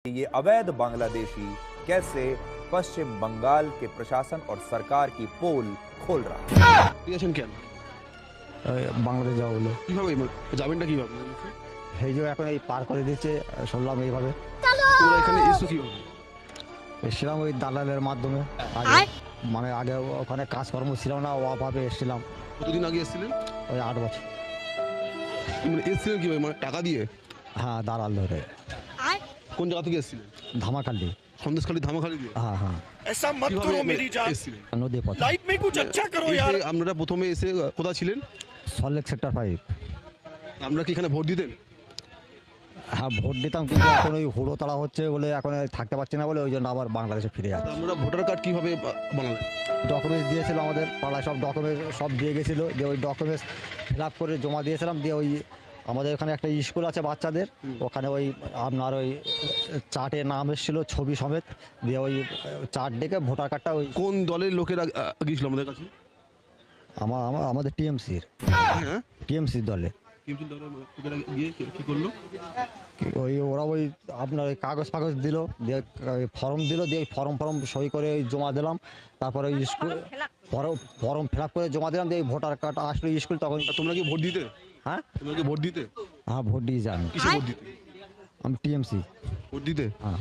ये अवैध बांग्लादेशी कैसे पश्चिम बंगाल के प्रशासन और सरकार की पोल खोल रहा है। দিয়েছেন কেন? বাংলাদেশ যাওয়া হলো কিভাবে যাবেনটা কিভাবে? এই যে এখন এই পার করে দিচ্ছে শুনলাম এইভাবে তোমরা এখানে এসো কিভাবে? এসেছিলাম ওই দালালের মাধ্যমে আগে মানে আগে ওখানে কাজকর্ম ছিল না অভাবে এসেছিলাম কতদিন আগে এসেছিলেন? ওই 8 বছর। মানে এসেছিলেন কিভাবে, মানে টাকা দিয়ে? হ্যাঁ দালাল ধরে কোন জায়গা থেকে এসেছিলেন? ধামাখালি। সন্দেশখালী ধামাখালী দিয়ে? হ্যাঁ হ্যাঁ ऐसा मत करो मेरी जान। এসেছিলেন? নদী পথ लाइफ में कुछ अच्छा करो यार। এসে আপনারা প্রথমে এসে কোথায় ছিলেন? সল্টলেক সেক্টর 5। আপনারা কি এখানে ভোট দিতেন? হ্যাঁ ভোট দিতাম কিন্তু এখন ওই হুড়ো তাড়া হচ্ছে বলে এখন থাকতে পারছি না বলে ওই জন্য আবার বাংলাদেশে ফিরে যাচ্ছে। আপনারা ভোটার কার্ড কিভাবে বানালেন? ডকুমেন্টস দিয়েছিল আমাদের পাড়ায় সব ডকুমেন্টস সব দিয়ে গেছিলো দিয়ে ওই ডকুমেন্টস ফিল আপ করে জমা দিয়েছিলাম দিয়ে ওই আমাদের ওখানে একটা স্কুল আছে বাচ্চাদের ওখানে ওই আপনার ওই চার্টে নাম এসেছিলো ছবি সমেত দিয়ে ওই চার্ট ডেকে ভোটার কার্ডটা ওই কোন দলের লোকেরা গিয়েছিল আমাদের কাছে? আমাদের টিএমসির হ্যাঁ, টিএমসির দলে কিন্তু দলের লোকেরা গিয়ে কি করলো? ওই ওরা ওই আপনার ওই কাগজ ফাগজ দিল দিয়ে ফর্ম দিল দিয়ে ফর্ম সই করে ওই জমা দিলাম তারপরে ওই স্কুল ফর্ম ফিল আপ করে জমা দিলাম দিয়ে ভোটার কার্ড আসলো স্কুল তখন। তোমরা কি ভোট দিতে? হ্যাঁ তোমরা কি ভোট দিতে? হ্যাঁ ভোট দিয়ে যান। কিসে ভোট দিতে? আমি টিএমসি। ভোট দিতে? হ্যাঁ